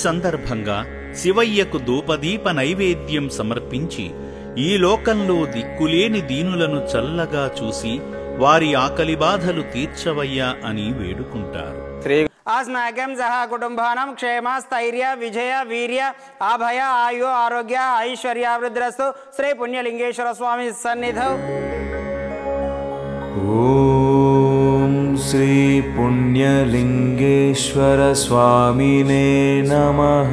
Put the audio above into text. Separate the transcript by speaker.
Speaker 1: సందర్భంగా శివయ్యకు ధూపదీప నైవేద్యం సమర్పించి ఈ లోకంలో దిక్కులేని దీనులను చల్లగా చూసి వారి ఆకలి బాధలు తీర్చవయ్యా అని వేడుకుంటారు.
Speaker 2: अस्माकं सह कुटुम्बानां क्षेम स्थैर्य विजय वीर्य अभय आयु आरोग्य ऐश्वर्यावृद्धिरस्तु श्री पुण्यलिंगेश्वर स्वामी सन्निधौ।
Speaker 3: ओम श्री पुण्यलिंगेश्वर स्वामिने नमः।